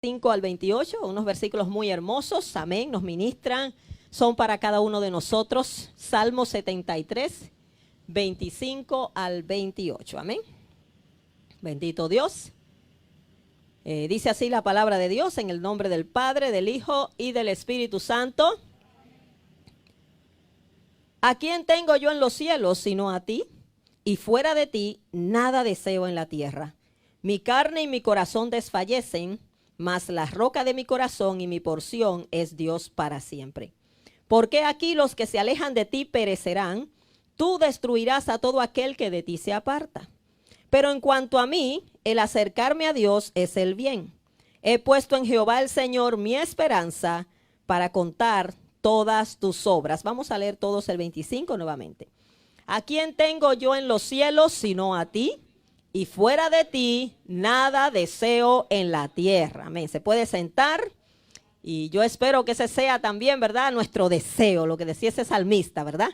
5 al 28, unos versículos muy hermosos, amén, nos ministran, son para cada uno de nosotros. Salmo 73, 25 al 28, amén. Bendito Dios. Dice así la palabra de Dios, en el nombre del Padre, del Hijo y del Espíritu Santo. ¿A quién tengo yo en los cielos sino a ti? Y fuera de ti nada deseo en la tierra. Mi carne y mi corazón desfallecen, mas la roca de mi corazón y mi porción es Dios para siempre. Porque aquí los que se alejan de ti perecerán, tú destruirás a todo aquel que de ti se aparta. Pero en cuanto a mí, el acercarme a Dios es el bien. He puesto en Jehová el Señor mi esperanza para contar todas tus obras. Vamos a leer todos el 25 nuevamente. ¿A quién tengo yo en los cielos sino a ti? Y fuera de ti nada deseo en la tierra. Amén. Se puede sentar y yo espero que ese sea también, ¿verdad?, nuestro deseo, lo que decía ese salmista, ¿verdad?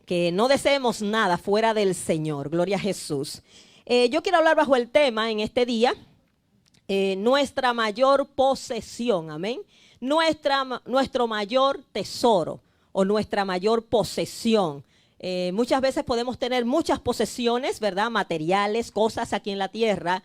Que no deseemos nada fuera del Señor. Gloria a Jesús. Yo quiero hablar bajo el tema en este día, nuestra mayor posesión, amén. Nuestro mayor tesoro o nuestra mayor posesión. Muchas veces podemos tener muchas posesiones, ¿verdad? Materiales, cosas aquí en la tierra,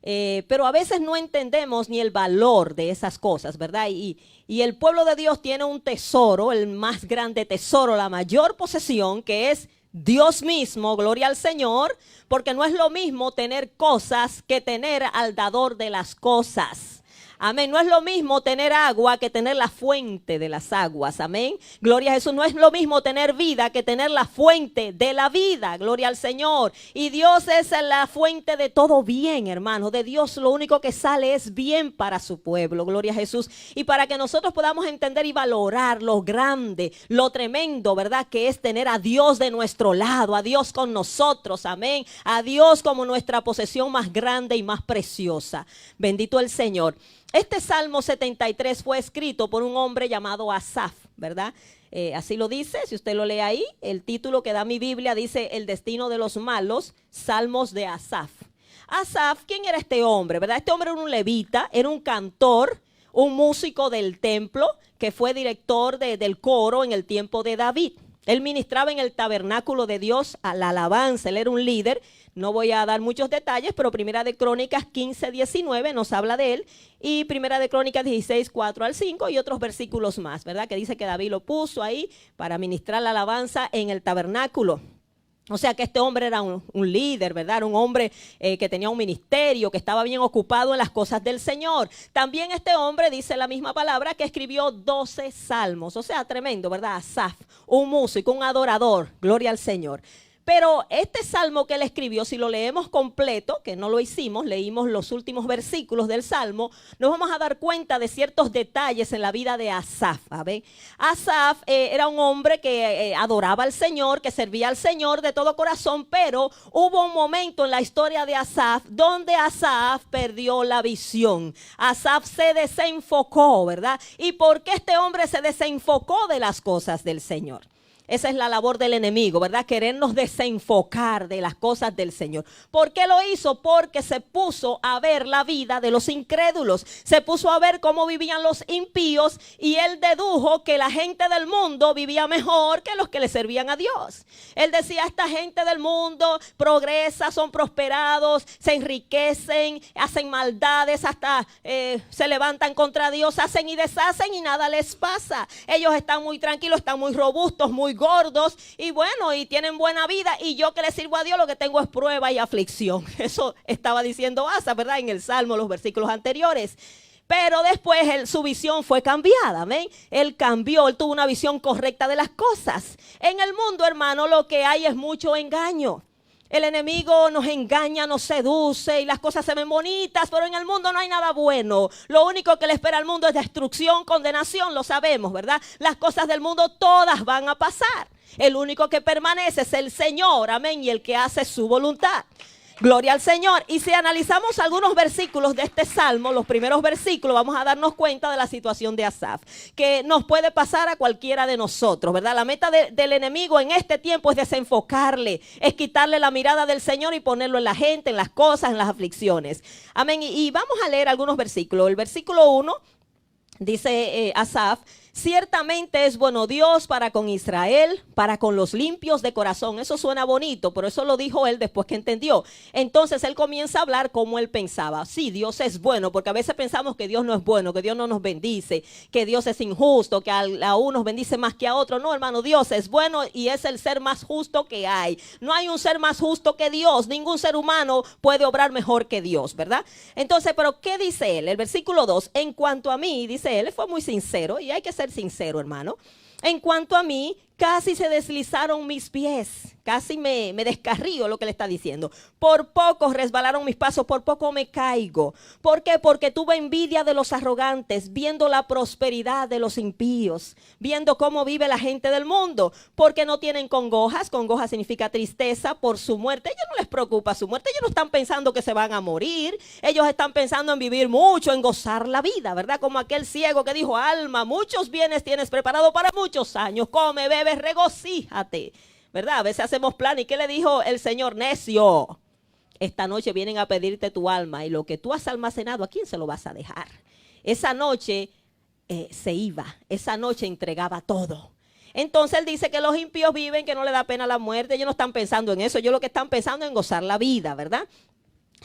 pero a veces no entendemos ni el valor de esas cosas, ¿verdad? Y el pueblo de Dios tiene un tesoro, el más grande tesoro, la mayor posesión, que es Dios mismo, gloria al Señor, porque no es lo mismo tener cosas que tener al dador de las cosas. Amén. No es lo mismo tener agua que tener la fuente de las aguas. Amén. Gloria a Jesús. No es lo mismo tener vida que tener la fuente de la vida. Gloria al Señor. Y Dios es la fuente de todo bien, hermano. De Dios lo único que sale es bien para su pueblo. Gloria a Jesús. Y para que nosotros podamos entender y valorar lo grande, lo tremendo, ¿verdad?, que es tener a Dios de nuestro lado, a Dios con nosotros. Amén. A Dios como nuestra posesión más grande y más preciosa. Bendito el Señor. Este Salmo 73 fue escrito por un hombre llamado Asaf, ¿verdad? Así lo dice, si usted lo lee ahí, el título que da mi Biblia dice El destino de los malos, Salmos de Asaf. Asaf, ¿quién era este hombre, verdad? Este hombre era un levita, era un cantor, un músico del templo, que fue director del coro en el tiempo de David. Él ministraba en el tabernáculo de Dios a la alabanza, él era un líder. No voy a dar muchos detalles, pero Primera de Crónicas 15, 19 nos habla de él. Y Primera de Crónicas 16, 4 al 5 y otros versículos más, ¿verdad? Que dice que David lo puso ahí para ministrar la alabanza en el tabernáculo. O sea que este hombre era un líder, ¿verdad? Era un hombre que tenía un ministerio, que estaba bien ocupado en las cosas del Señor. También este hombre, dice la misma palabra, que escribió 12 salmos. O sea, tremendo, ¿verdad? Asaf, un músico, un adorador. Gloria al Señor. Pero este salmo que él escribió, si lo leemos completo, que no lo hicimos, leímos los últimos versículos del salmo, nos vamos a dar cuenta de ciertos detalles en la vida de Asaf. ¿Ve? Asaf era un hombre que adoraba al Señor, que servía al Señor de todo corazón, pero hubo un momento en la historia de Asaf donde Asaf perdió la visión. Asaf se desenfocó, ¿verdad? ¿Y por qué este hombre se desenfocó de las cosas del Señor? Esa es la labor del enemigo, ¿verdad? Querernos desenfocar de las cosas del Señor. ¿Por qué lo hizo? Porque se puso a ver la vida de los incrédulos. Se puso a ver cómo vivían los impíos y él dedujo que la gente del mundo vivía mejor que los que le servían a Dios. Él decía, esta gente del mundo progresa, son prosperados, se enriquecen, hacen maldades, hasta se levantan contra Dios, hacen y deshacen y nada les pasa. Ellos están muy tranquilos, están muy robustos, muy gordos y bueno, y tienen buena vida, y yo que le sirvo a Dios lo que tengo es prueba y aflicción. Eso estaba diciendo Asa, ¿verdad? En el Salmo, los versículos anteriores. Pero después su visión fue cambiada, ¿amén? Él cambió, él tuvo una visión correcta de las cosas. En el mundo, hermano, lo que hay es mucho engaño. El enemigo nos engaña, nos seduce y las cosas se ven bonitas, pero en el mundo no hay nada bueno. Lo único que le espera al mundo es destrucción, condenación, lo sabemos, ¿verdad? Las cosas del mundo todas van a pasar. El único que permanece es el Señor, amén, y el que hace su voluntad. Gloria al Señor. Y si analizamos algunos versículos de este salmo, los primeros versículos, vamos a darnos cuenta de la situación de Asaf, que nos puede pasar a cualquiera de nosotros, ¿verdad? La meta del enemigo en este tiempo es desenfocarle, es quitarle la mirada del Señor y ponerlo en la gente, en las cosas, en las aflicciones. Amén. Y vamos a leer algunos versículos. El versículo 1 dice Asaf: ciertamente es bueno Dios para con Israel, para con los limpios de corazón. Eso suena bonito, pero eso lo dijo él después que entendió. Entonces él comienza a hablar como él pensaba. Sí, Dios es bueno, porque a veces pensamos que Dios no es bueno, que Dios no nos bendice, que Dios es injusto, que a unos bendice más que a otros. No, hermano, Dios es bueno y es el ser más justo que hay. No hay un ser más justo que Dios. Ningún ser humano puede obrar mejor que Dios, ¿verdad? Entonces, pero ¿qué dice él? El versículo 2, en cuanto a mí, dice él fue muy sincero, y hay que ser sincero, hermano. En cuanto a mí, casi se deslizaron mis pies, casi me descarrío, lo que le está diciendo. Por poco resbalaron mis pasos, por poco me caigo. ¿Por qué? Porque tuve envidia de los arrogantes, viendo la prosperidad de los impíos, viendo cómo vive la gente del mundo, porque no tienen congojas. Congoja significa tristeza por su muerte. A ellos no les preocupa su muerte, ellos no están pensando que se van a morir, ellos están pensando en vivir mucho, en gozar la vida, ¿verdad? Como aquel ciego que dijo: alma, muchos bienes tienes preparado para muchos años, come, bebe, regocíjate, ¿verdad? A veces hacemos plan. ¿Y qué le dijo el Señor? Necio, esta noche vienen a pedirte tu alma, y lo que tú has almacenado, ¿a quién se lo vas a dejar? Esa noche se iba, esa noche entregaba todo. Entonces él dice que los impíos viven, que no le da pena la muerte. Ellos no están pensando en eso, ellos lo que están pensando es en gozar la vida, ¿verdad?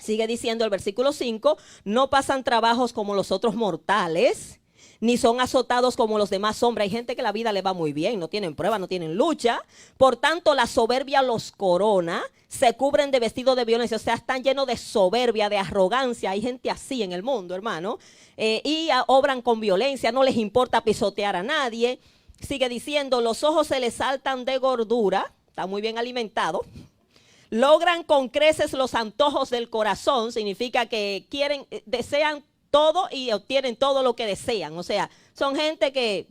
Sigue diciendo el versículo 5, no pasan trabajos como los otros mortales, ni son azotados como los demás hombres. Hay gente que la vida le va muy bien, no tienen prueba, no tienen lucha. Por tanto, la soberbia los corona, se cubren de vestido de violencia. O sea, están llenos de soberbia, de arrogancia. Hay gente así en el mundo, hermano. Y obran con violencia, no les importa pisotear a nadie. Sigue diciendo, los ojos se les saltan de gordura, está muy bien alimentado. Logran con creces los antojos del corazón, significa que quieren, desean todo y obtienen todo lo que desean. O sea, son gente que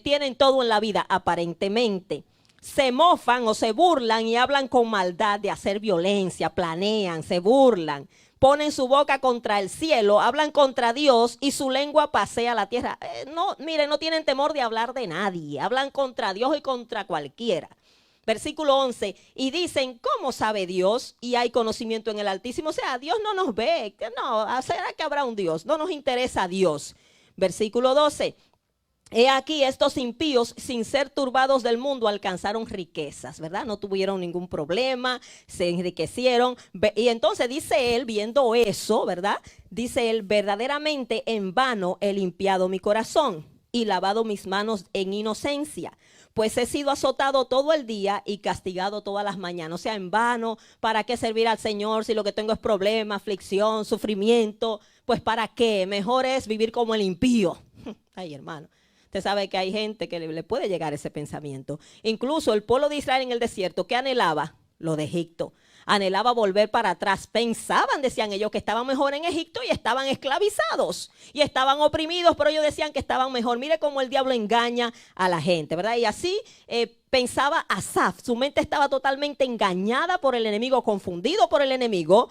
tienen todo en la vida aparentemente. Se mofan o se burlan y hablan con maldad de hacer violencia, planean, se burlan, ponen su boca contra el cielo, hablan contra Dios y su lengua pasea la tierra. No, miren, no tienen temor de hablar de nadie, hablan contra Dios y contra cualquiera. Versículo 11, y dicen, ¿cómo sabe Dios? Y hay conocimiento en el Altísimo. O sea, Dios no nos ve. No, ¿será que habrá un Dios? No nos interesa a Dios. Versículo 12, he aquí estos impíos, sin ser turbados del mundo, alcanzaron riquezas, ¿verdad? No tuvieron ningún problema, se enriquecieron. Y entonces dice él, viendo eso, ¿verdad? Dice él, verdaderamente en vano he limpiado mi corazón y lavado mis manos en inocencia. Pues he sido azotado todo el día y castigado todas las mañanas. O sea, en vano, ¿para qué servir al Señor si lo que tengo es problema, aflicción, sufrimiento? Pues ¿para qué? Mejor es vivir como el impío. Ay, hermano, usted sabe que hay gente que le puede llegar ese pensamiento. Incluso el pueblo de Israel en el desierto, ¿qué anhelaba? Lo de Egipto. Anhelaba volver para atrás. Pensaban, decían ellos, que estaban mejor en Egipto y estaban esclavizados y estaban oprimidos, pero ellos decían que estaban mejor. Mire cómo el diablo engaña a la gente, ¿verdad? Y así pensaba Asaf. Su mente estaba totalmente engañada por el enemigo, confundido por el enemigo.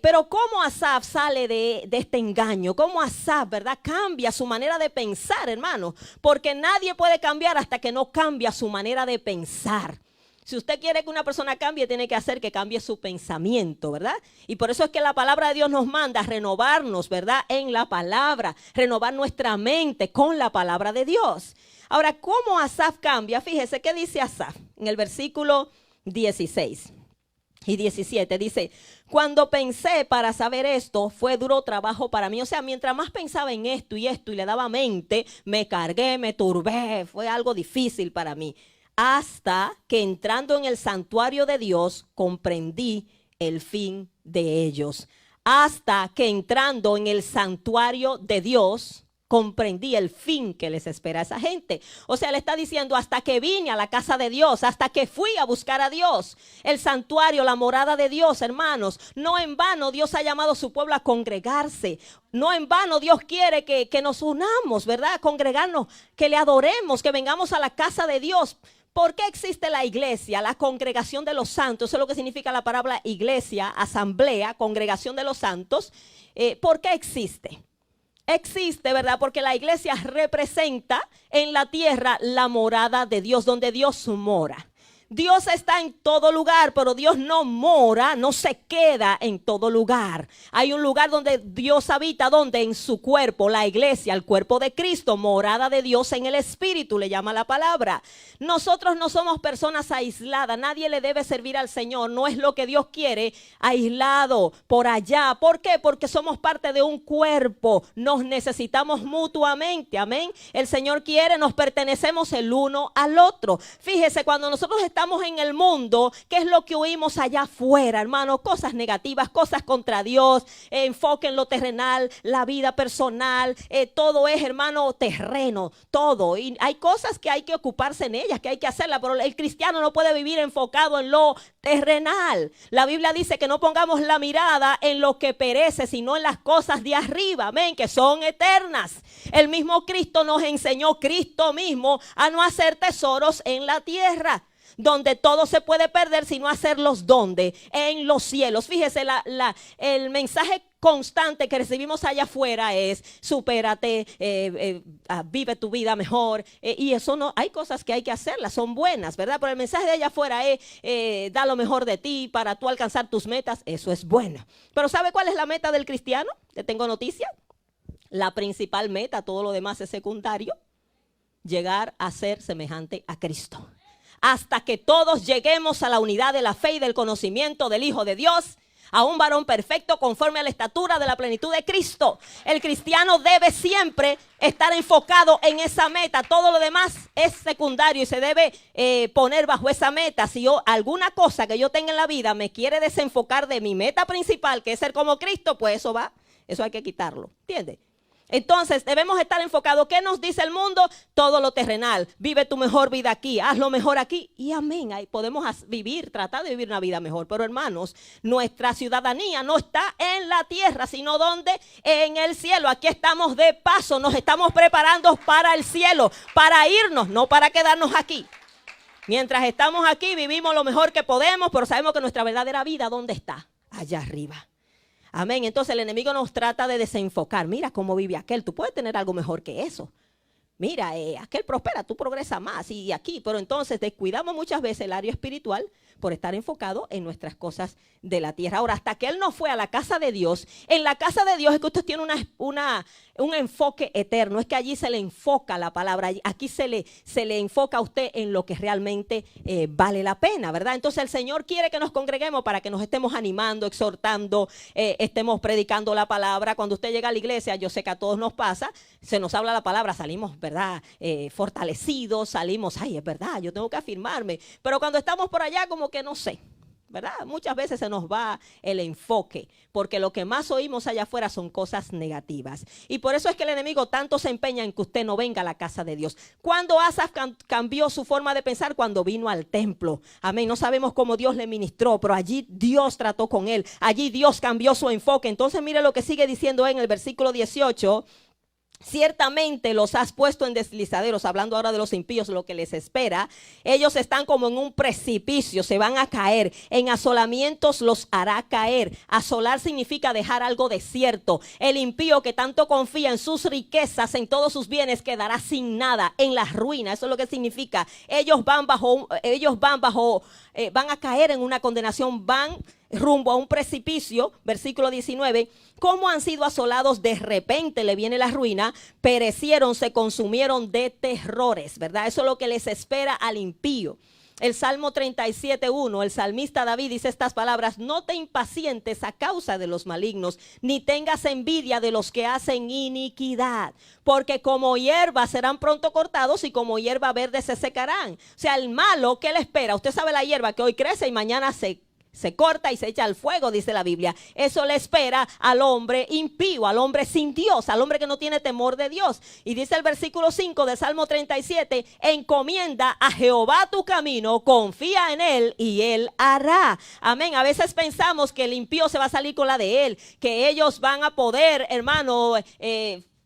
Pero ¿cómo Asaf sale de este engaño? ¿Cómo Asaf, verdad, cambia su manera de pensar, hermano? Porque nadie puede cambiar hasta que no cambia su manera de pensar. Si usted quiere que una persona cambie, tiene que hacer que cambie su pensamiento, ¿verdad? Y por eso es que la palabra de Dios nos manda a renovarnos, ¿verdad? En la palabra, renovar nuestra mente con la palabra de Dios. Ahora, ¿cómo Asaf cambia? Fíjese, ¿qué dice Asaf? En el versículo 16 y 17 dice, cuando pensé para saber esto, fue duro trabajo para mí. O sea, mientras más pensaba en esto y le daba mente, me cargué, me turbé, fue algo difícil para mí. Hasta que entrando en el santuario de Dios, comprendí el fin de ellos. Hasta que entrando en el santuario de Dios, comprendí el fin que les espera a esa gente. O sea, le está diciendo, hasta que vine a la casa de Dios, hasta que fui a buscar a Dios, el santuario, la morada de Dios, hermanos. No en vano Dios ha llamado a su pueblo a congregarse. No en vano Dios quiere que nos unamos, ¿verdad? Congregarnos, que le adoremos, que vengamos a la casa de Dios. ¿Por qué existe la iglesia, la congregación de los santos? Eso es lo que significa la palabra iglesia, asamblea, congregación de los santos. ¿Por qué existe? Existe, ¿verdad? Porque la iglesia representa en la tierra la morada de Dios, donde Dios mora. Dios está en todo lugar, pero Dios no mora, no se queda en todo lugar. Hay un lugar donde Dios habita, donde en su cuerpo, la iglesia, el cuerpo de Cristo, morada de Dios en el Espíritu, le llama la palabra. Nosotros no somos personas aisladas, nadie le debe servir al Señor, no es lo que Dios quiere, aislado por allá. ¿Por qué? Porque somos parte de un cuerpo, nos necesitamos mutuamente, amén. El Señor quiere, nos pertenecemos el uno al otro. Fíjese, cuando nosotros estamos en el mundo, ¿qué es lo que oímos allá afuera, hermano? Cosas negativas, cosas contra Dios, enfoque en lo terrenal, la vida personal, todo es, hermano, terreno, todo. Y hay cosas que hay que ocuparse en ellas, que hay que hacerlas, pero el cristiano no puede vivir enfocado en lo terrenal. La Biblia dice que no pongamos la mirada en lo que perece, sino en las cosas de arriba, amén, que son eternas. El mismo Cristo nos enseñó, Cristo mismo, a no hacer tesoros en la tierra, donde todo se puede perder, sino hacerlos donde, en los cielos. Fíjese, el mensaje constante que recibimos allá afuera es: supérate, vive tu vida mejor, y eso no, hay cosas que hay que hacerlas, son buenas, ¿verdad? Pero el mensaje de allá afuera es: da lo mejor de ti para tú alcanzar tus metas. Eso es bueno, pero ¿sabe cuál es la meta del cristiano? Le tengo noticia: la principal meta, todo lo demás es secundario. Llegar a ser semejante a Cristo, hasta que todos lleguemos a la unidad de la fe y del conocimiento del Hijo de Dios, a un varón perfecto conforme a la estatura de la plenitud de Cristo. El cristiano debe siempre estar enfocado en esa meta. Todo lo demás es secundario y se debe poner bajo esa meta. Si alguna cosa que yo tenga en la vida me quiere desenfocar de mi meta principal, que es ser como Cristo, pues eso hay que quitarlo, ¿entiende? Entonces debemos estar enfocados. ¿Qué nos dice el mundo? Todo lo terrenal. Vive tu mejor vida aquí, haz lo mejor aquí y amén. Ahí podemos tratar de vivir una vida mejor. Pero hermanos, nuestra ciudadanía no está en la tierra, sino donde, en el cielo. Aquí estamos de paso, nos estamos preparando para el cielo, para irnos, no para quedarnos aquí. Mientras estamos aquí vivimos lo mejor que podemos, pero sabemos que nuestra verdadera vida, ¿dónde está? Allá arriba. Amén. Entonces el enemigo nos trata de desenfocar. Mira cómo vive aquel. Tú puedes tener algo mejor que eso. Mira, aquel prospera, tú progresas más. Y aquí, pero entonces descuidamos muchas veces el área espiritual por estar enfocado en nuestras cosas de la tierra. Ahora, hasta que él no fue a la casa de Dios, en la casa de Dios es que usted tiene un enfoque eterno. Es que allí se le enfoca la palabra. Aquí se le enfoca a usted en lo que realmente vale la pena, ¿verdad? Entonces el Señor quiere que nos congreguemos para que nos estemos animando, exhortando, estemos predicando la palabra. Cuando usted llega a la iglesia, yo sé que a todos nos pasa, se nos habla la palabra, salimos, ¿verdad? Fortalecidos, salimos, ay, es verdad, yo tengo que afirmarme. Pero cuando estamos por allá, como que no sé, ¿verdad? Muchas veces se nos va el enfoque, porque lo que más oímos allá afuera son cosas negativas. Y por eso es que el enemigo tanto se empeña en que usted no venga a la casa de Dios. Cuando Asaf cambió su forma de pensar, cuando vino al templo. Amén. No sabemos cómo Dios le ministró, pero allí Dios trató con él. Allí Dios cambió su enfoque. Entonces mire lo que sigue diciendo en el versículo 18. Ciertamente los has puesto en deslizaderos, hablando ahora de los impíos, lo que les espera. Ellos están como en un precipicio, se van a caer. En asolamientos los hará caer. Asolar significa dejar algo desierto. El impío que tanto confía en sus riquezas, en todos sus bienes, quedará sin nada, en la ruina. Eso es lo que significa. Ellos van a caer en una condenación, van rumbo a un precipicio. Versículo 19. Como han sido asolados, de repente le viene la ruina, perecieron, se consumieron de terrores, ¿verdad? Eso es lo que les espera al impío. El Salmo 37:1, el salmista David dice estas palabras: no te impacientes a causa de los malignos, ni tengas envidia de los que hacen iniquidad, porque como hierba serán pronto cortados y como hierba verde se secarán. O sea, el malo, ¿qué le espera? Usted sabe la hierba que hoy crece y mañana se corta y se echa al fuego, dice la Biblia. Eso le espera al hombre impío, al hombre sin Dios, al hombre que no tiene temor de Dios. Y dice el versículo 5 del Salmo 37: encomienda a Jehová tu camino, confía en él y él hará. Amén. A veces pensamos que el impío se va a salir con la de él, que ellos van a poder, hermano,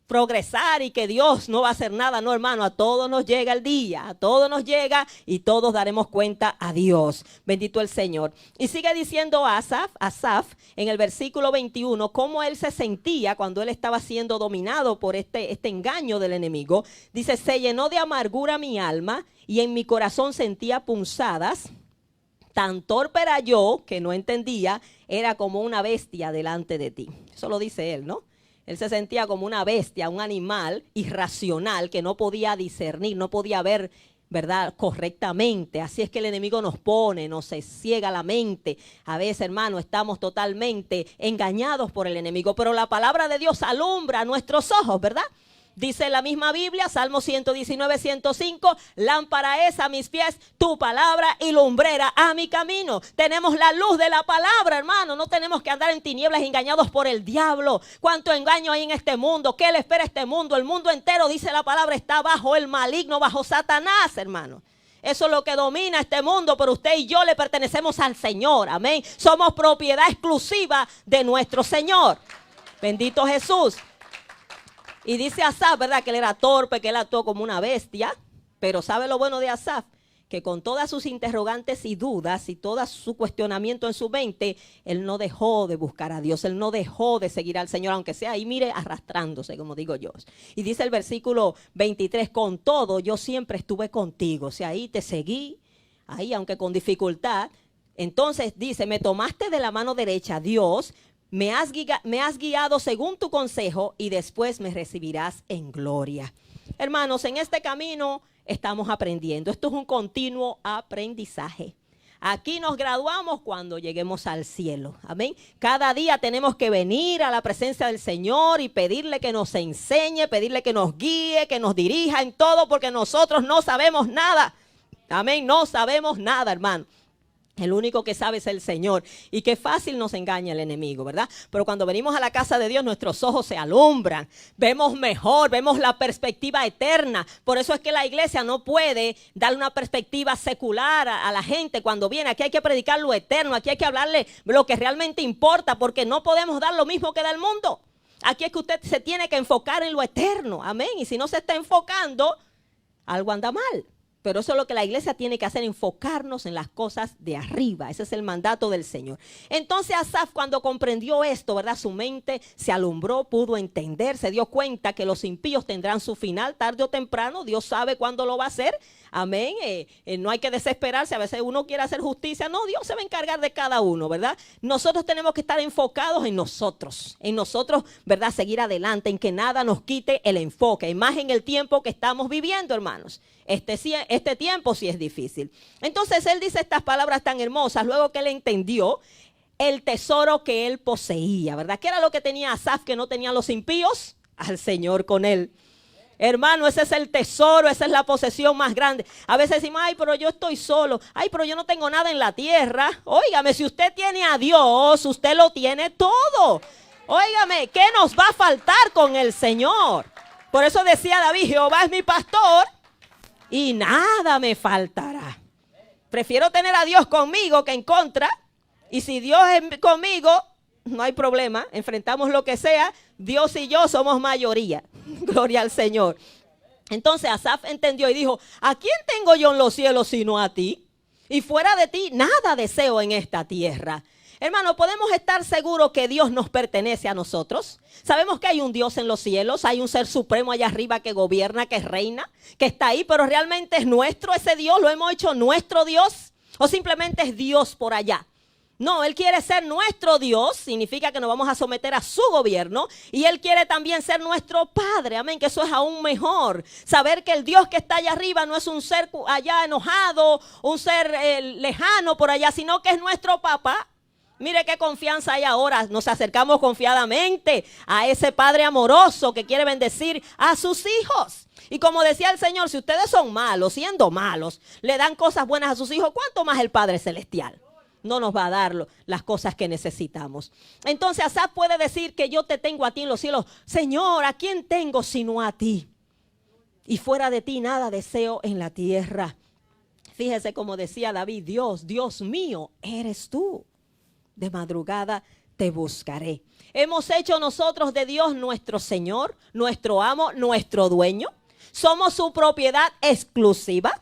progresar y que Dios no va a hacer nada. No, hermano, a todos nos llega el día, a todos nos llega y todos daremos cuenta a Dios. Bendito el Señor. Y sigue diciendo Asaf en el versículo 21, cómo él se sentía cuando él estaba siendo dominado por este engaño del enemigo. Dice, se llenó de amargura mi alma y en mi corazón sentía punzadas. Tan torpe era yo que no entendía, era como una bestia delante de ti. Eso lo dice él, ¿no? Él se sentía como una bestia, un animal irracional que no podía discernir, no podía ver, ¿verdad?, correctamente. Así es que el enemigo nos pone, nos ciega la mente. A veces, hermano, estamos totalmente engañados por el enemigo, pero la palabra de Dios alumbra nuestros ojos, ¿verdad? Dice la misma Biblia, Salmo 119, 105, lámpara es a mis pies tu palabra y lumbrera a mi camino. Tenemos la luz de la palabra, hermano. No tenemos que andar en tinieblas engañados por el diablo. ¿Cuánto engaño hay en este mundo? ¿Qué le espera a este mundo? El mundo entero, dice la palabra, está bajo el maligno, bajo Satanás, hermano. Eso es lo que domina este mundo, pero usted y yo le pertenecemos al Señor, amén. Somos propiedad exclusiva de nuestro Señor. Bendito Jesús. Y dice Asaf, ¿verdad?, que él era torpe, que él actuó como una bestia. Pero ¿sabe lo bueno de Asaf? Que con todas sus interrogantes y dudas y todo su cuestionamiento en su mente, él no dejó de buscar a Dios. Él no dejó de seguir al Señor, aunque sea ahí, mire, arrastrándose, como digo yo. Y dice el versículo 23, con todo yo siempre estuve contigo. O sea, ahí te seguí, ahí aunque con dificultad. Entonces dice, me tomaste de la mano derecha, Dios, me has guiado según tu consejo y después me recibirás en gloria. Hermanos, en este camino estamos aprendiendo. Esto es un continuo aprendizaje. Aquí nos graduamos cuando lleguemos al cielo. Amén. Cada día tenemos que venir a la presencia del Señor y pedirle que nos enseñe, pedirle que nos guíe, que nos dirija en todo, porque nosotros no sabemos nada. Amén. No sabemos nada, hermano. El único que sabe es el Señor. Y qué fácil nos engaña el enemigo, ¿verdad? Pero cuando venimos a la casa de Dios, nuestros ojos se alumbran. Vemos mejor, vemos la perspectiva eterna. Por eso es que la iglesia no puede darle una perspectiva secular a la gente cuando viene. Aquí hay que predicar lo eterno. Aquí hay que hablarle lo que realmente importa, porque no podemos dar lo mismo que da el mundo. Aquí es que usted se tiene que enfocar en lo eterno. Amén. Y si no se está enfocando, algo anda mal. Pero eso es lo que la iglesia tiene que hacer, enfocarnos en las cosas de arriba. Ese es el mandato del Señor. Entonces Asaf, cuando comprendió esto, ¿verdad?, su mente se alumbró, pudo entender, se dio cuenta que los impíos tendrán su final tarde o temprano. Dios sabe cuándo lo va a hacer. Amén. No hay que desesperarse. A veces uno quiere hacer justicia. No, Dios se va a encargar de cada uno, ¿verdad? Nosotros tenemos que estar enfocados en nosotros, ¿verdad? Seguir adelante, en que nada nos quite el enfoque, y más en el tiempo que estamos viviendo, hermanos. Este tiempo sí es difícil. Entonces él dice estas palabras tan hermosas luego que él entendió el tesoro que él poseía, ¿verdad? ¿Qué era lo que tenía Asaf que no tenían los impíos? Al Señor con él. Hermano, ese es el tesoro, esa es la posesión más grande. A veces decimos, ay, pero yo estoy solo. Ay, pero yo no tengo nada en la tierra. Óigame, si usted tiene a Dios, usted lo tiene todo. Óigame, ¿qué nos va a faltar con el Señor? Por eso decía David, Jehová es mi pastor y nada me faltará. Prefiero tener a Dios conmigo que en contra. Y si Dios es conmigo, no hay problema. Enfrentamos lo que sea. Dios y yo somos mayoría. Gloria al Señor. Entonces Asaf entendió y dijo, ¿a quién tengo yo en los cielos sino a ti? Y fuera de ti nada deseo en esta tierra. Hermano, ¿podemos estar seguros que Dios nos pertenece a nosotros? Sabemos que hay un Dios en los cielos, hay un ser supremo allá arriba que gobierna, que reina, que está ahí, pero realmente es nuestro ese Dios, lo hemos hecho nuestro Dios, o simplemente es Dios por allá. No, Él quiere ser nuestro Dios, significa que nos vamos a someter a su gobierno, y Él quiere también ser nuestro Padre, amén, que eso es aún mejor. Saber que el Dios que está allá arriba no es un ser allá enojado, un ser lejano por allá, sino que es nuestro papá. Mire qué confianza hay ahora, nos acercamos confiadamente a ese Padre amoroso que quiere bendecir a sus hijos. Y como decía el Señor, si ustedes son malos, siendo malos, le dan cosas buenas a sus hijos, ¿cuánto más el Padre Celestial no nos va a dar las cosas que necesitamos? Entonces Asaf puede decir que yo te tengo a ti en los cielos. Señor, ¿a quién tengo sino a ti? Y fuera de ti nada deseo en la tierra. Fíjese como decía David, Dios, Dios mío, eres tú. De madrugada te buscaré. Hemos hecho nosotros de Dios nuestro Señor, nuestro amo, nuestro dueño. Somos su propiedad exclusiva.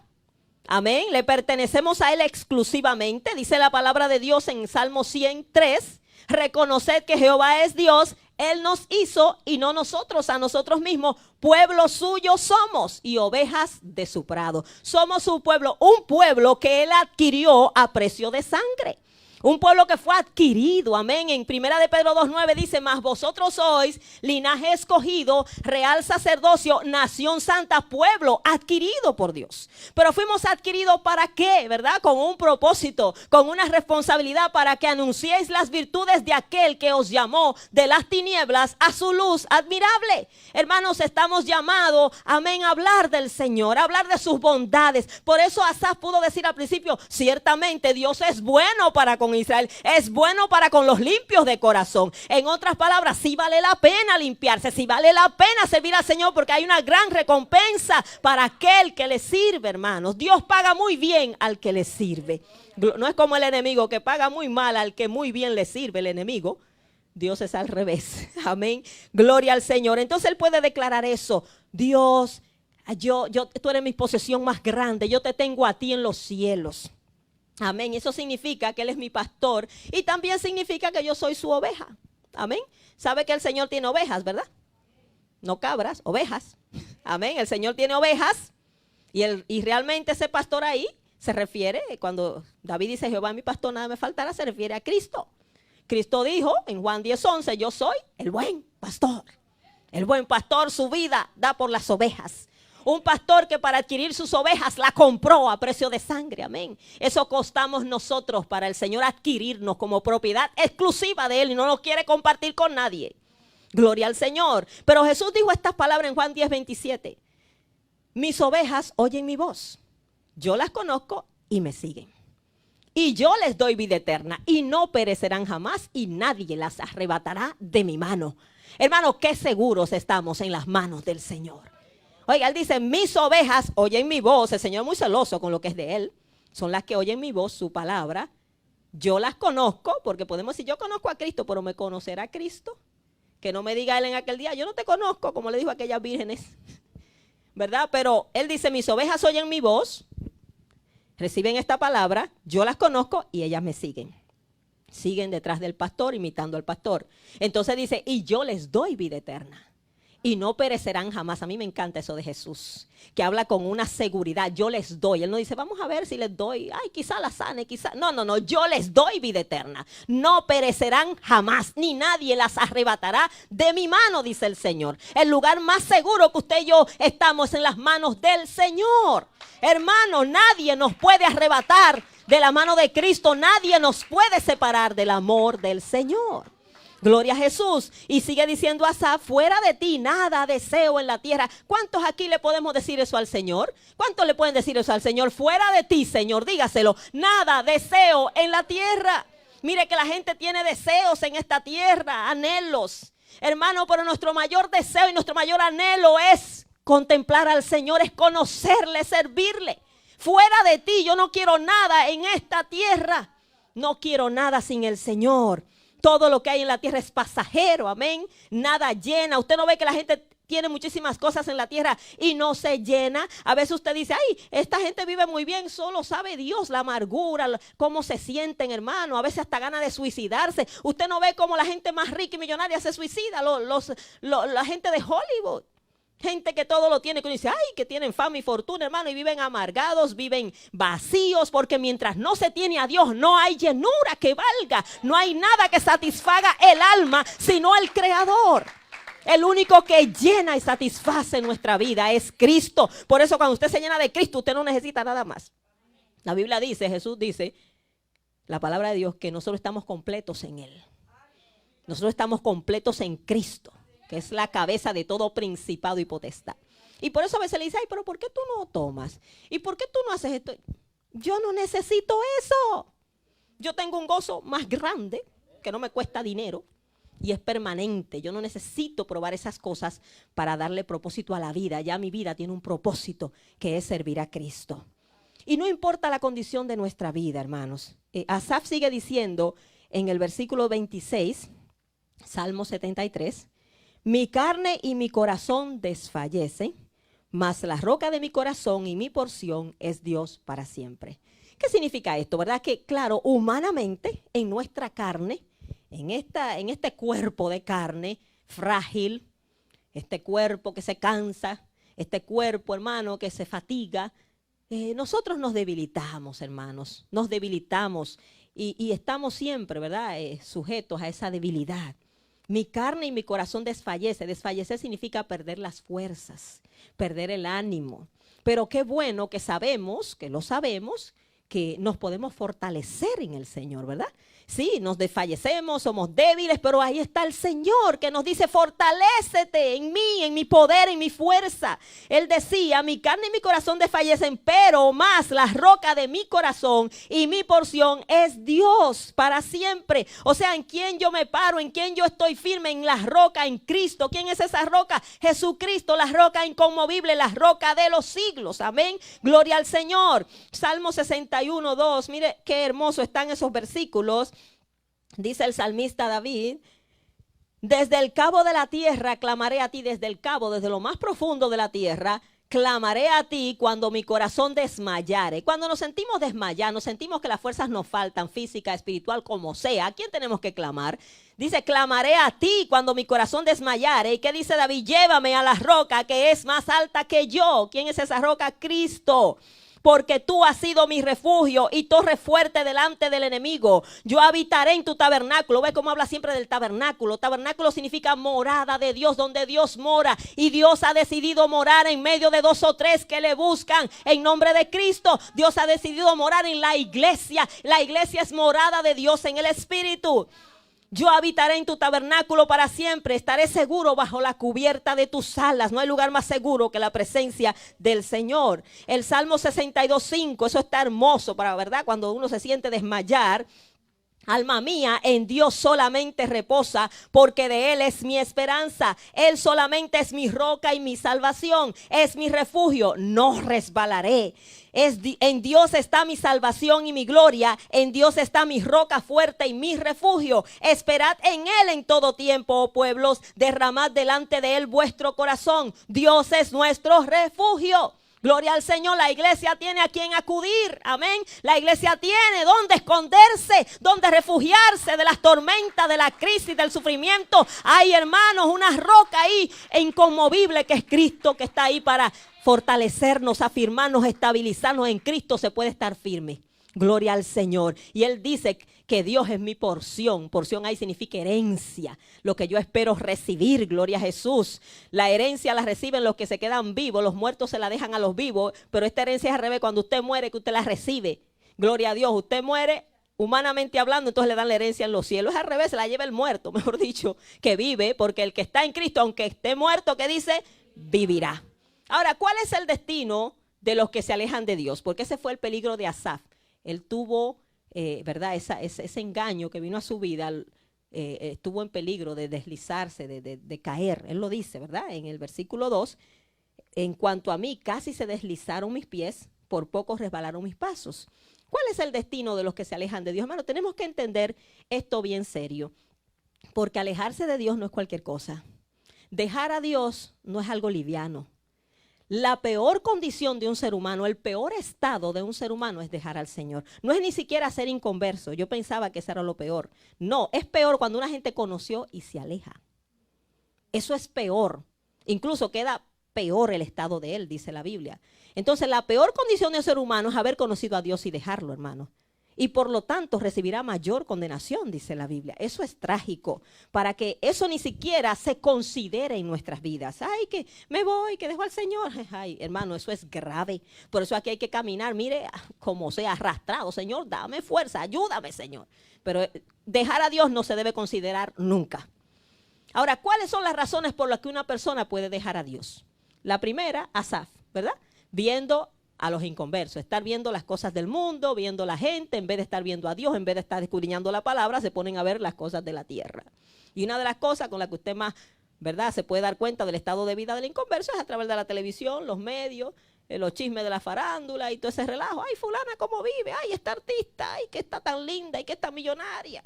Amén. Le pertenecemos a Él exclusivamente. Dice la palabra de Dios en Salmo 103. Reconoced que Jehová es Dios. Él nos hizo y no nosotros a nosotros mismos. Pueblo suyo somos y ovejas de su prado. Somos su pueblo, un pueblo que Él adquirió a precio de sangre. Un pueblo que fue adquirido, amén. En 1 de Pedro 2:9 dice, mas vosotros sois linaje escogido, real sacerdocio, nación santa, pueblo adquirido por Dios. Pero fuimos adquiridos ¿para qué? ¿Verdad? Con un propósito, con una responsabilidad para que anunciéis las virtudes de aquel que os llamó de las tinieblas a su luz admirable. Hermanos, estamos llamados, amén, a hablar del Señor, a hablar de sus bondades. Por eso Asaf pudo decir al principio, ciertamente Dios es bueno para con Israel, es bueno para con los limpios de corazón. En otras palabras, sí vale la pena limpiarse, sí vale la pena servir al Señor, porque hay una gran recompensa para aquel que le sirve, hermanos. Dios paga muy bien al que le sirve. No es como el enemigo que paga muy mal al que muy bien le sirve el enemigo. Dios es al revés. Amén. Gloria al Señor. Entonces Él puede declarar eso. Dios, tú eres mi posesión más grande. Yo te tengo a ti en los cielos. Amén. Eso significa que Él es mi pastor y también significa que yo soy su oveja. Amén. Sabe que el Señor tiene ovejas, ¿verdad? No cabras, ovejas. Amén. El Señor tiene ovejas y realmente ese pastor ahí se refiere, cuando David dice Jehová mi pastor, nada me faltará, se refiere a Cristo. Cristo dijo en Juan 10:11, yo soy el buen pastor. El buen pastor su vida da por las ovejas. Un pastor que para adquirir sus ovejas la compró a precio de sangre, amén. Eso costamos nosotros para el Señor adquirirnos como propiedad exclusiva de Él y no lo quiere compartir con nadie. Gloria al Señor. Pero Jesús dijo estas palabras en Juan 10:27. Mis ovejas oyen mi voz. Yo las conozco y me siguen. Y yo les doy vida eterna y no perecerán jamás y nadie las arrebatará de mi mano. Hermano, qué seguros estamos en las manos del Señor. Oiga, Él dice, mis ovejas oyen mi voz. El Señor es muy celoso con lo que es de Él. Son las que oyen mi voz, su palabra. Yo las conozco, porque podemos decir, yo conozco a Cristo, pero ¿me conocerá Cristo? Que no me diga Él en aquel día, yo no te conozco, como le dijo a aquellas vírgenes. ¿Verdad? Pero Él dice, mis ovejas oyen mi voz, reciben esta palabra, yo las conozco y ellas me siguen. Siguen detrás del pastor, imitando al pastor. Entonces dice, y yo les doy vida eterna. Y no perecerán jamás. A mí me encanta eso de Jesús, que habla con una seguridad. Yo les doy. Él no dice, vamos a ver si les doy. Ay, quizá la sane, quizá. No. Yo les doy vida eterna. No perecerán jamás, ni nadie las arrebatará de mi mano, dice el Señor. El lugar más seguro que usted y yo estamos en las manos del Señor. Hermano, nadie nos puede arrebatar de la mano de Cristo. Nadie nos puede separar del amor del Señor. Gloria a Jesús. Y sigue diciendo Asaf, fuera de ti nada deseo en la tierra. ¿Cuántos aquí le podemos decir eso al Señor? ¿Cuántos le pueden decir eso al Señor? Fuera de ti, Señor, dígaselo. Nada deseo en la tierra. Mire que la gente tiene deseos en esta tierra, anhelos. Hermano, pero nuestro mayor deseo y nuestro mayor anhelo es contemplar al Señor, es conocerle, servirle. Fuera de ti yo no quiero nada en esta tierra. No quiero nada sin el Señor. Todo lo que hay en la tierra es pasajero, amén. Nada llena. Usted no ve que la gente tiene muchísimas cosas en la tierra y no se llena. A veces usted dice, ay, esta gente vive muy bien, solo sabe Dios la amargura, cómo se sienten, hermano. A veces hasta ganas de suicidarse. Usted no ve cómo la gente más rica y millonaria se suicida, la gente de Hollywood. Gente que todo lo tiene, que dice, ay, que tienen fama y fortuna, hermano, y viven amargados, viven vacíos, porque mientras no se tiene a Dios, no hay llenura que valga, no hay nada que satisfaga el alma, sino el Creador. El único que llena y satisface nuestra vida es Cristo. Por eso cuando usted se llena de Cristo, usted no necesita nada más. La Biblia dice, Jesús dice, la palabra de Dios, que nosotros estamos completos en Él. Nosotros estamos completos en Cristo, que es la cabeza de todo principado y potestad. Y por eso a veces le dice, ay, pero ¿por qué tú no tomas? ¿Y por qué tú no haces esto? Yo no necesito eso. Yo tengo un gozo más grande, que no me cuesta dinero, y es permanente. Yo no necesito probar esas cosas para darle propósito a la vida. Ya mi vida tiene un propósito, que es servir a Cristo. Y no importa la condición de nuestra vida, hermanos. Asaf sigue diciendo, en el versículo 26, Salmo 73, mi carne y mi corazón desfallecen, mas la roca de mi corazón y mi porción es Dios para siempre. ¿Qué significa esto? ¿Verdad? Que claro, humanamente, en nuestra carne, en este cuerpo de carne frágil, este cuerpo que se cansa, este cuerpo, hermano, que se fatiga, nosotros nos debilitamos, hermanos, nos debilitamos y estamos siempre, ¿verdad? Sujetos a esa debilidad. Mi carne y mi corazón desfallece. Desfallecer significa perder las fuerzas, perder el ánimo. Pero qué bueno que sabemos, que lo sabemos, que nos podemos fortalecer en el Señor, ¿verdad? Sí, nos desfallecemos, somos débiles, pero ahí está el Señor que nos dice, fortalécete en mí, en mi poder, en mi fuerza. Él decía, mi carne y mi corazón desfallecen, pero más la roca de mi corazón y mi porción es Dios para siempre. O sea, ¿en quién yo me paro? ¿En quién yo estoy firme? En la roca, en Cristo. ¿Quién es esa roca? Jesucristo, la roca inconmovible, la roca de los siglos. Amén. Gloria al Señor. Salmo 61, 2. Mire qué hermoso están esos versículos. Dice el salmista David, desde el cabo de la tierra clamaré a ti, desde el cabo, desde lo más profundo de la tierra, clamaré a ti cuando mi corazón desmayare. Cuando nos sentimos desmayar, nos sentimos que las fuerzas nos faltan, física, espiritual, como sea, ¿a quién tenemos que clamar? Dice, clamaré a ti cuando mi corazón desmayare. ¿Y qué dice David? Llévame a la roca que es más alta que yo. ¿Quién es esa roca? Cristo. Porque tú has sido mi refugio y torre fuerte delante del enemigo. Yo habitaré en tu tabernáculo. Ve cómo habla siempre del tabernáculo. Tabernáculo significa morada de Dios, donde Dios mora. Y Dios ha decidido morar en medio de dos o tres que le buscan en nombre de Cristo. Dios ha decidido morar en la iglesia. La iglesia es morada de Dios en el Espíritu. Yo habitaré en tu tabernáculo para siempre, estaré seguro bajo la cubierta de tus alas. No hay lugar más seguro que la presencia del Señor. El Salmo 62:5, eso está hermoso para, ¿verdad? Cuando uno se siente desmayar. Alma mía, en Dios solamente reposa, porque de Él es mi esperanza. Él solamente es mi roca y mi salvación. Es mi refugio, no resbalaré. En Dios está mi salvación y mi gloria. En Dios está mi roca fuerte y mi refugio. Esperad en Él en todo tiempo, oh pueblos. Derramad delante de Él vuestro corazón. Dios es nuestro refugio. Gloria al Señor, la iglesia tiene a quien acudir, amén. La iglesia tiene donde esconderse, donde refugiarse de las tormentas, de la crisis, del sufrimiento. Hay, hermanos, una roca ahí inconmovible que es Cristo, que está ahí para fortalecernos, afirmarnos, estabilizarnos. En Cristo se puede estar firme. Gloria al Señor. Y Él dice que Dios es mi porción. Porción ahí significa herencia. Lo que yo espero recibir. Gloria a Jesús. La herencia la reciben los que se quedan vivos. Los muertos se la dejan a los vivos. Pero esta herencia es al revés. Cuando usted muere, que usted la recibe. Gloria a Dios. Usted muere, humanamente hablando, entonces le dan la herencia en los cielos. Es al revés, se la lleva el muerto, mejor dicho, que vive. Porque el que está en Cristo, aunque esté muerto, ¿qué dice? Vivirá. Ahora, ¿cuál es el destino de los que se alejan de Dios? Porque ese fue el peligro de Asaf. Él tuvo, ¿verdad? Ese engaño que vino a su vida, estuvo en peligro de deslizarse, de caer. Él lo dice, ¿verdad? En el versículo 2, en cuanto a mí, casi se deslizaron mis pies, por poco resbalaron mis pasos. ¿Cuál es el destino de los que se alejan de Dios? Hermano, tenemos que entender esto bien serio, porque alejarse de Dios no es cualquier cosa. Dejar a Dios no es algo liviano. La peor condición de un ser humano, el peor estado de un ser humano es dejar al Señor. No es ni siquiera ser inconverso. Yo pensaba que eso era lo peor. No, es peor cuando una gente conoció y se aleja. Eso es peor. Incluso queda peor el estado de él, dice la Biblia. Entonces, la peor condición de un ser humano es haber conocido a Dios y dejarlo, hermano. Y por lo tanto recibirá mayor condenación, dice la Biblia. Eso es trágico, para que eso ni siquiera se considere en nuestras vidas. Ay, que me voy, que dejo al Señor. Ay, hermano, eso es grave. Por eso aquí hay que caminar, mire, como sea, arrastrado. Señor, dame fuerza, ayúdame, Señor. Pero dejar a Dios no se debe considerar nunca. Ahora, ¿cuáles son las razones por las que una persona puede dejar a Dios? La primera, Asaf, ¿verdad? Viendo a los inconversos, estar viendo las cosas del mundo, viendo la gente, en vez de estar viendo a Dios, en vez de estar escudriñando la palabra, se ponen a ver las cosas de la tierra. Y una de las cosas con las que usted más, ¿verdad?, se puede dar cuenta del estado de vida del inconverso es a través de la televisión, los medios, los chismes de la farándula y todo ese relajo. Ay, fulana, cómo vive, ay, esta artista, ay, que está tan linda y que está millonaria.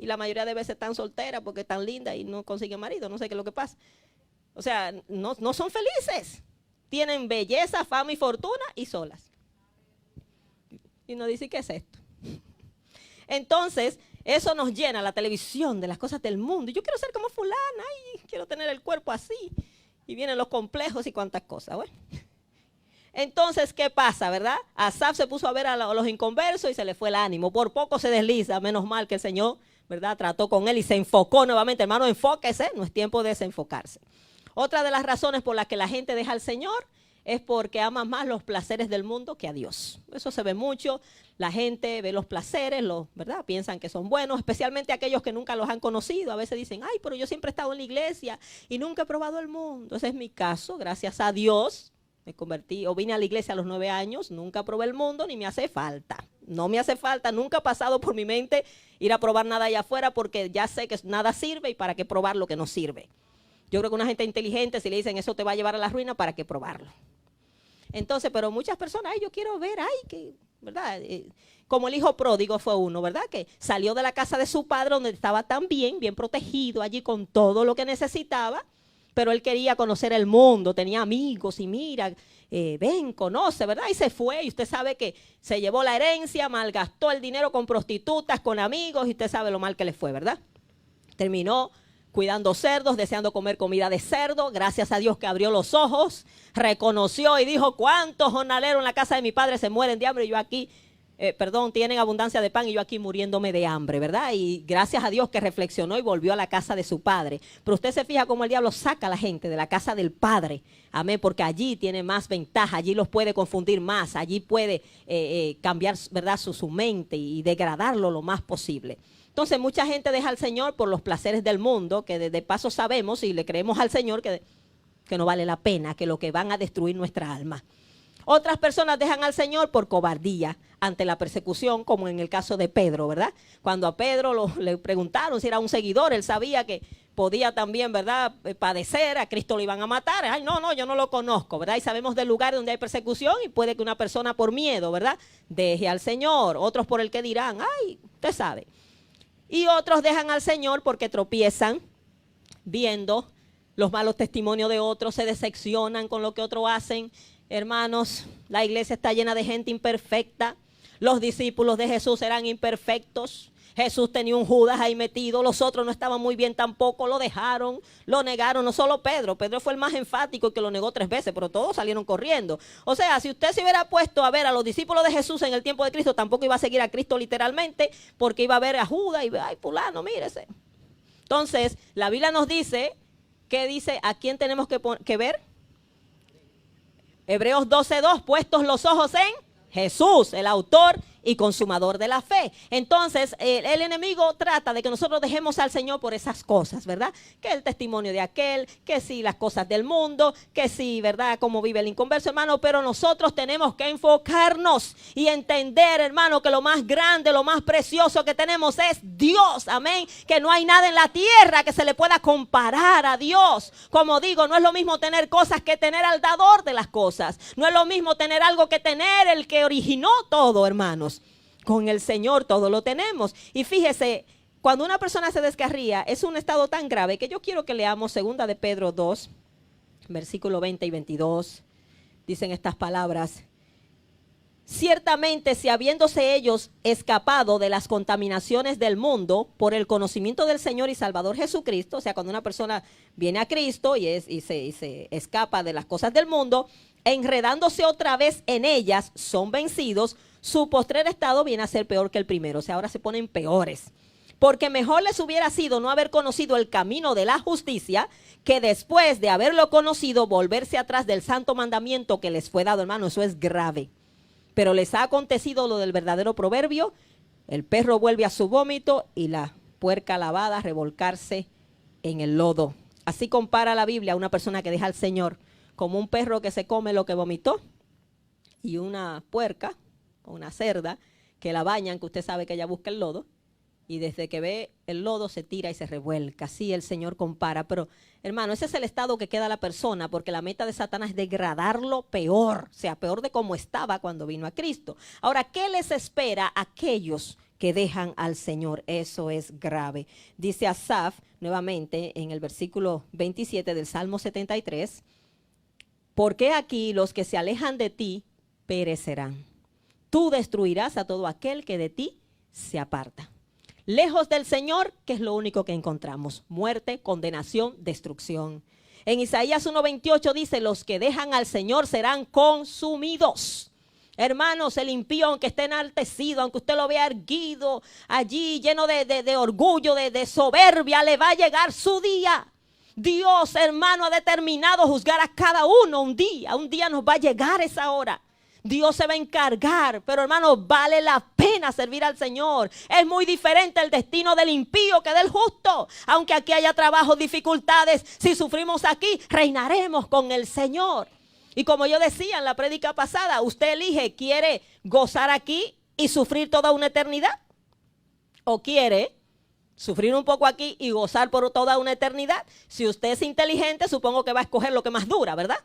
y la mayoría de veces están solteras porque están lindas y no consiguen marido, no sé qué es lo que pasa. O sea, no son felices. Tienen belleza, fama y fortuna y solas. Y uno dice, ¿qué es esto? Entonces, eso nos llena la televisión de las cosas del mundo. Yo quiero ser como fulana, ay, quiero tener el cuerpo así. Y vienen los complejos y cuantas cosas. Bueno. Entonces, ¿qué pasa, verdad? Asaf se puso a ver a los inconversos y se le fue el ánimo. Por poco se desliza, menos mal que el Señor, ¿verdad?, trató con él y se enfocó nuevamente. Hermano, enfóquese, no es tiempo de desenfocarse. Otra de las razones por las que la gente deja al Señor es porque ama más los placeres del mundo que a Dios. Eso se ve mucho. La gente ve los placeres, ¿verdad? Piensan que son buenos, especialmente aquellos que nunca los han conocido. A veces dicen, ay, pero yo siempre he estado en la iglesia y nunca he probado el mundo. Ese es mi caso, gracias a Dios. Me convertí o vine a la iglesia a los 9 años, nunca probé el mundo ni me hace falta. No me hace falta, nunca ha pasado por mi mente ir a probar nada allá afuera porque ya sé que nada sirve y para qué probar lo que no sirve. Yo creo que una gente inteligente, si le dicen eso te va a llevar a la ruina, ¿para qué probarlo? Entonces, pero muchas personas, ay, yo quiero ver, ay, que, ¿verdad? Como el hijo pródigo fue uno, ¿verdad? Que salió de la casa de su padre donde estaba tan bien protegido allí con todo lo que necesitaba, pero él quería conocer el mundo, tenía amigos y mira, ven, conoce, ¿verdad? Y se fue y usted sabe que se llevó la herencia, malgastó el dinero con prostitutas, con amigos y usted sabe lo mal que le fue, ¿verdad? Terminó cuidando cerdos, deseando comer comida de cerdo. Gracias a Dios que abrió los ojos, reconoció y dijo, ¿cuántos jornaleros en la casa de mi padre se mueren de hambre? Y yo aquí, tienen abundancia de pan y yo aquí muriéndome de hambre, ¿verdad? Y gracias a Dios que reflexionó y volvió a la casa de su padre. Pero usted se fija cómo el diablo saca a la gente de la casa del padre, amén, porque allí tiene más ventaja, allí los puede confundir más, allí puede cambiar, ¿verdad?, su mente y degradarlo lo más posible. Entonces mucha gente deja al Señor por los placeres del mundo, que de paso sabemos y le creemos al Señor que no vale la pena, que lo que van a destruir nuestra alma. Otras personas dejan al Señor por cobardía ante la persecución, como en el caso de Pedro, ¿verdad? Cuando a Pedro le preguntaron si era un seguidor, él sabía que podía también, ¿verdad?, padecer, a Cristo lo iban a matar. Ay, no, yo no lo conozco, ¿verdad? Y sabemos del lugar donde hay persecución y puede que una persona por miedo, ¿verdad?, deje al Señor. Otros por el que dirán, ay, usted sabe. Y otros dejan al Señor porque tropiezan viendo los malos testimonios de otros, se decepcionan con lo que otros hacen. Hermanos, la iglesia está llena de gente imperfecta. Los discípulos de Jesús eran imperfectos. Jesús tenía un Judas ahí metido, los otros no estaban muy bien tampoco, lo dejaron, lo negaron, no solo Pedro. Pedro fue el más enfático y que lo negó 3 veces, pero todos salieron corriendo. O sea, si usted se hubiera puesto a ver a los discípulos de Jesús en el tiempo de Cristo, tampoco iba a seguir a Cristo literalmente, porque iba a ver a Judas y, ay, fulano, mírese. Entonces, la Biblia nos dice, ¿qué dice? ¿A quién tenemos que ver? Hebreos 12:2, puestos los ojos en Jesús, el autor y consumador de la fe. Entonces, el enemigo trata de que nosotros dejemos al Señor por esas cosas, ¿verdad? Que el testimonio de aquel, que sí las cosas del mundo, que sí, ¿verdad?, cómo vive el inconverso, hermano. Pero nosotros tenemos que enfocarnos y entender, hermano, que lo más grande, lo más precioso que tenemos es Dios, amén. Que no hay nada en la tierra que se le pueda comparar a Dios. Como digo, no es lo mismo tener cosas que tener al dador de las cosas. No es lo mismo tener algo que tener el que originó todo, hermanos. Con el Señor todo lo tenemos. Y fíjese, cuando una persona se descarría, es un estado tan grave que yo quiero que leamos 2 de Pedro 2, versículo 20 y 22. Dicen estas palabras. Ciertamente, si habiéndose ellos escapado de las contaminaciones del mundo por el conocimiento del Señor y Salvador Jesucristo, o sea, cuando una persona viene a Cristo y se escapa de las cosas del mundo, enredándose otra vez en ellas, son vencidos, su postrer estado viene a ser peor que el primero. O sea, ahora se ponen peores. Porque mejor les hubiera sido no haber conocido el camino de la justicia, que después de haberlo conocido, volverse atrás del santo mandamiento que les fue dado, hermano. Eso es grave. Pero les ha acontecido lo del verdadero proverbio: el perro vuelve a su vómito y la puerca lavada a revolcarse en el lodo. Así compara la Biblia a una persona que deja al Señor como un perro que se come lo que vomitó y una puerca o una cerda que la bañan, que usted sabe que ella busca el lodo, y desde que ve el lodo se tira y se revuelca. Así el Señor compara. Pero, hermano, ese es el estado que queda la persona, porque la meta de Satanás es degradarlo peor, o sea, peor de como estaba cuando vino a Cristo. Ahora, ¿qué les espera a aquellos que dejan al Señor. Eso es grave. Dice Asaf nuevamente en el versículo 27 del Salmo 73, porque aquí los que se alejan de ti perecerán. Tú destruirás a todo aquel que de ti se aparta. Lejos del Señor, ¿qué es lo único que encontramos? Muerte, condenación, destrucción. En Isaías 1:28 dice, los que dejan al Señor serán consumidos. Hermanos, el impío, aunque esté enaltecido, aunque usted lo vea erguido, allí lleno de orgullo, de soberbia, le va a llegar su día. Dios, hermano, ha determinado juzgar a cada uno un día nos va a llegar esa hora. Dios se va a encargar, pero hermano, vale la pena servir al Señor. Es muy diferente el destino del impío que del justo. Aunque aquí haya trabajo, dificultades, si sufrimos aquí, reinaremos con el Señor. Y como yo decía en la prédica pasada, usted elige, ¿quiere gozar aquí y sufrir toda una eternidad? ¿O quiere sufrir un poco aquí y gozar por toda una eternidad? Si usted es inteligente, supongo que va a escoger lo que más dura, ¿verdad?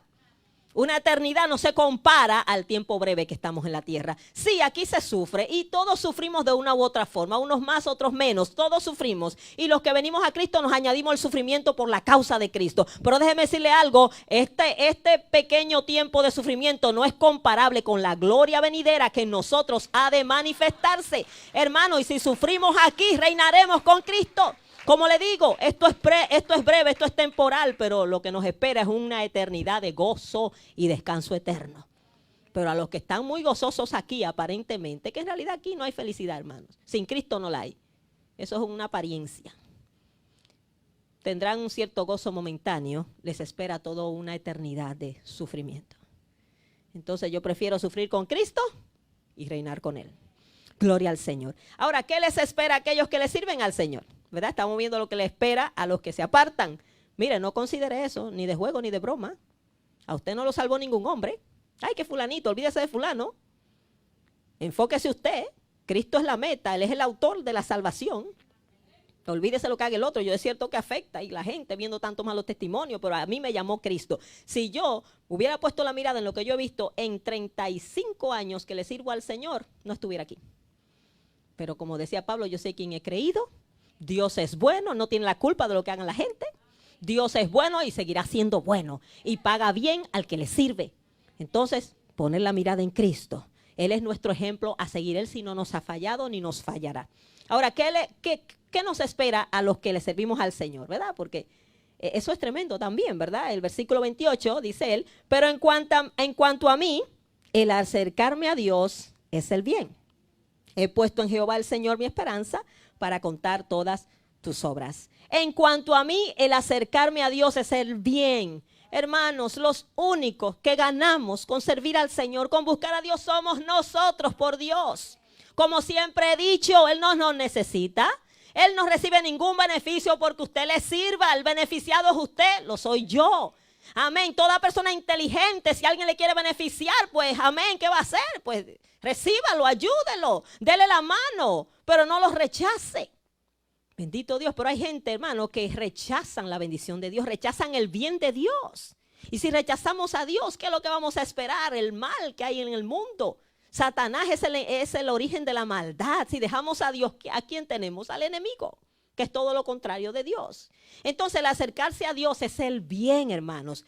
Una eternidad no se compara al tiempo breve que estamos en la tierra. Sí, aquí se sufre y todos sufrimos de una u otra forma, unos más, otros menos, todos sufrimos. Y los que venimos a Cristo nos añadimos el sufrimiento por la causa de Cristo. Pero déjeme decirle algo, este pequeño tiempo de sufrimiento no es comparable con la gloria venidera que en nosotros ha de manifestarse. Hermano, y si sufrimos aquí, reinaremos con Cristo. Como le digo, esto es breve, esto es temporal, pero lo que nos espera es una eternidad de gozo y descanso eterno. Pero a los que están muy gozosos aquí, aparentemente, que en realidad aquí no hay felicidad, hermanos. Sin Cristo no la hay. Eso es una apariencia. Tendrán un cierto gozo momentáneo, les espera toda una eternidad de sufrimiento. Entonces yo prefiero sufrir con Cristo y reinar con Él. Gloria al Señor. Ahora, ¿qué les espera a aquellos que le sirven al Señor? ¿Verdad? Estamos viendo lo que le espera a los que se apartan. Mire, no considere eso, ni de juego ni de broma. A usted no lo salvó ningún hombre. Ay, que fulanito, olvídese de fulano. Enfóquese usted. Cristo es la meta, Él es el autor de la salvación. Olvídese lo que haga el otro. Yo es cierto que afecta y la gente viendo tantos malos testimonios, pero a mí me llamó Cristo. Si yo hubiera puesto la mirada en lo que yo he visto en 35 años que le sirvo al Señor, no estuviera aquí. Pero como decía Pablo, yo sé quién he creído. Dios es bueno, no tiene la culpa de lo que hagan la gente. Dios es bueno y seguirá siendo bueno. Y paga bien al que le sirve. Entonces, poner la mirada en Cristo. Él es nuestro ejemplo a seguir. Él si no nos ha fallado ni nos fallará. Ahora, ¿qué nos espera a los que le servimos al Señor? ¿Verdad? Porque eso es tremendo también, ¿verdad? El versículo 28 dice él, pero en cuanto a mí, el acercarme a Dios es el bien. He puesto en Jehová el Señor mi esperanza para contar todas tus obras. En cuanto a mí, el acercarme a Dios es el bien. Hermanos, los únicos que ganamos con servir al Señor, con buscar a Dios, somos nosotros por Dios. Como siempre he dicho, Él no nos necesita. Él no recibe ningún beneficio porque usted le sirva. El beneficiado es usted, lo soy yo. Amén. Toda persona inteligente, si alguien le quiere beneficiar, pues amén, ¿qué va a hacer? Pues recíbalo, ayúdelo, dele la mano, pero no los rechace. Bendito Dios, pero hay gente, hermano, que rechazan la bendición de Dios, rechazan el bien de Dios. Y si rechazamos a Dios, ¿qué es lo que vamos a esperar? El mal que hay en el mundo. Satanás es el origen de la maldad. Si dejamos a Dios, ¿a quién tenemos? Al enemigo, que es todo lo contrario de Dios. Entonces el acercarse a Dios es el bien, hermanos.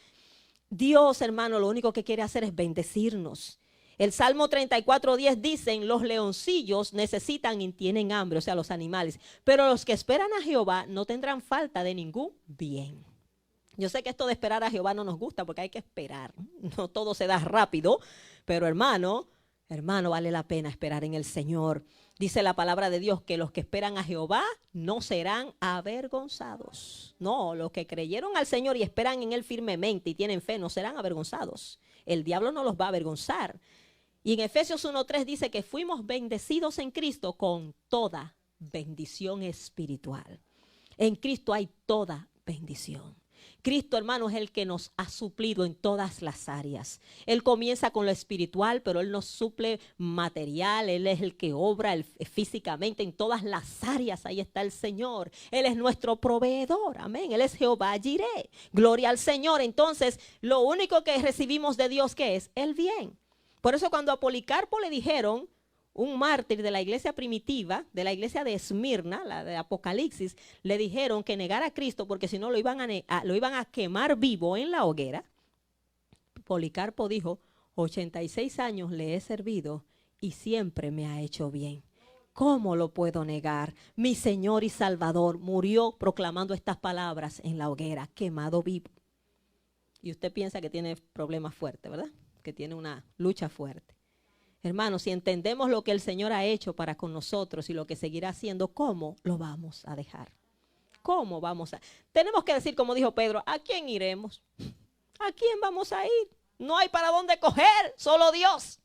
Dios, hermano, lo único que quiere hacer es bendecirnos. El Salmo 34:10 dicen, los leoncillos necesitan y tienen hambre, o sea, los animales. Pero los que esperan a Jehová no tendrán falta de ningún bien. Yo sé que esto de esperar a Jehová no nos gusta porque hay que esperar. No todo se da rápido, pero hermano, vale la pena esperar en el Señor. Dice la palabra de Dios que los que esperan a Jehová no serán avergonzados. No, los que creyeron al Señor y esperan en Él firmemente y tienen fe no serán avergonzados. El diablo no los va a avergonzar. Y en Efesios 1:3 dice que fuimos bendecidos en Cristo con toda bendición espiritual. En Cristo hay toda bendición. Cristo, hermano, es el que nos ha suplido en todas las áreas. Él comienza con lo espiritual, pero Él nos suple material. Él es el que obra físicamente en todas las áreas. Ahí está el Señor. Él es nuestro proveedor. Amén. Él es Jehová Jireh. Gloria al Señor. Entonces, lo único que recibimos de Dios, ¿qué es? El bien. Por eso cuando a Policarpo le dijeron, un mártir de la iglesia primitiva, de la iglesia de Esmirna, la de Apocalipsis, le dijeron que negara a Cristo porque si no lo iban a quemar vivo en la hoguera. Policarpo dijo, 86 años le he servido y siempre me ha hecho bien. ¿Cómo lo puedo negar? Mi Señor y Salvador murió proclamando estas palabras en la hoguera, quemado vivo. Y usted piensa que tiene problemas fuertes, ¿verdad? Que tiene una lucha fuerte. Hermanos, si entendemos lo que el Señor ha hecho para con nosotros y lo que seguirá haciendo, ¿cómo lo vamos a dejar? ¿Cómo vamos a? Tenemos que decir, como dijo Pedro, ¿a quién iremos? ¿A quién vamos a ir? No hay para dónde coger, solo Dios.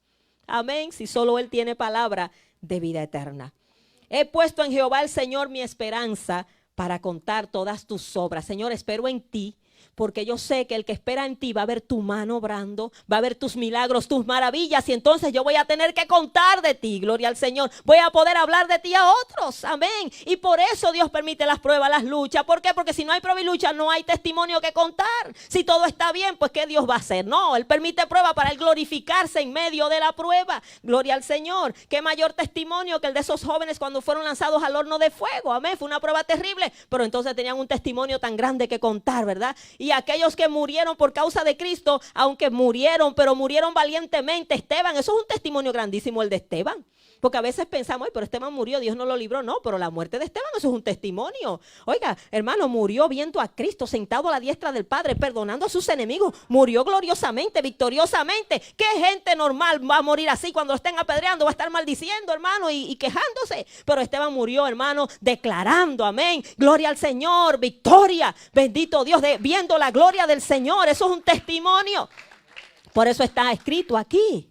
Amén, si solo Él tiene palabra de vida eterna. He puesto en Jehová el Señor mi esperanza para contar todas tus obras. Señor, espero en ti, porque yo sé que el que espera en ti va a ver tu mano obrando, va a ver tus milagros, tus maravillas, y entonces yo voy a tener que contar de ti, gloria al Señor. Voy a poder hablar de ti a otros, amén. Y por eso Dios permite las pruebas, las luchas. ¿Por qué? Porque si no hay prueba y lucha, no hay testimonio que contar. Si todo está bien, pues ¿qué Dios va a hacer? No, Él permite prueba para Él glorificarse en medio de la prueba. Gloria al Señor. Qué mayor testimonio que el de esos jóvenes cuando fueron lanzados al horno de fuego, amén. Fue una prueba terrible, pero entonces tenían un testimonio tan grande que contar, ¿verdad? Y aquellos que murieron por causa de Cristo, aunque murieron, pero murieron valientemente. Esteban, eso es un testimonio grandísimo, el de Esteban. Porque a veces pensamos, pero Esteban murió, Dios no lo libró. No, pero la muerte de Esteban, eso es un testimonio. Oiga, hermano, murió viendo a Cristo sentado a la diestra del Padre, perdonando a sus enemigos. Murió gloriosamente, victoriosamente. ¿Qué gente normal va a morir así cuando lo estén apedreando? Va a estar maldiciendo, hermano, y quejándose. Pero Esteban murió, hermano, declarando, amén, gloria al Señor, victoria, bendito Dios, viendo la gloria del Señor. Eso es un testimonio. Por eso está escrito aquí.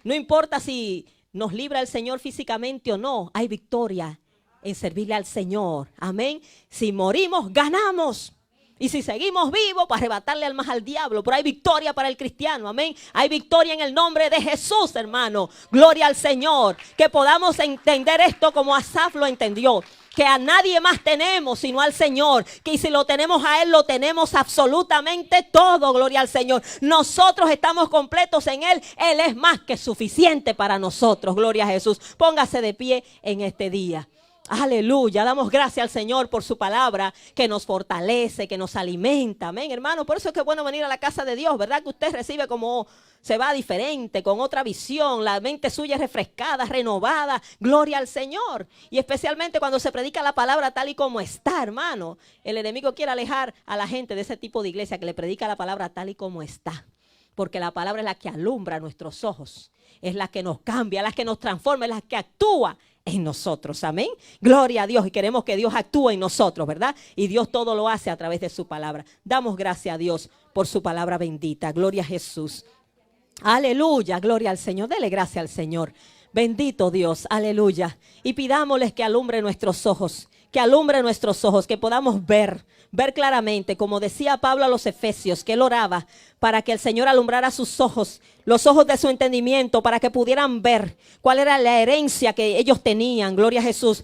No importa si nos libra el Señor físicamente o no, hay victoria en servirle al Señor. Amén. Si morimos, ganamos. Y si seguimos vivos, para arrebatarle almas al diablo. Pero hay victoria para el cristiano. Amén. Hay victoria en el nombre de Jesús, hermano. Gloria al Señor. Que podamos entender esto como Asaf lo entendió. Que a nadie más tenemos sino al Señor. Que si lo tenemos a Él, lo tenemos absolutamente todo. Gloria al Señor. Nosotros estamos completos en Él. Él es más que suficiente para nosotros. Gloria a Jesús. Póngase de pie en este día. Aleluya, damos gracias al Señor por su palabra que nos fortalece, que nos alimenta, amén, hermano. Por eso es que es bueno venir a la casa de Dios, ¿verdad? Que usted recibe como se va diferente, con otra visión, la mente suya es refrescada, renovada, gloria al Señor. Y especialmente cuando se predica la palabra tal y como está, hermano. El enemigo quiere alejar a la gente de ese tipo de iglesia que le predica la palabra tal y como está. Porque la palabra es la que alumbra nuestros ojos, es la que nos cambia, la que nos transforma, es la que actúa en nosotros, amén. Gloria a Dios, y queremos que Dios actúe en nosotros, ¿verdad? Y Dios todo lo hace a través de su palabra. Damos gracias a Dios por su palabra bendita. Gloria a Jesús. Aleluya, gloria al Señor. Dele gracias al Señor. Bendito Dios, aleluya. Y pidámosles que alumbre nuestros ojos, que podamos ver claramente, como decía Pablo a los Efesios, que él oraba para que el Señor alumbrara sus ojos, los ojos de su entendimiento, para que pudieran ver cuál era la herencia que ellos tenían, gloria a Jesús,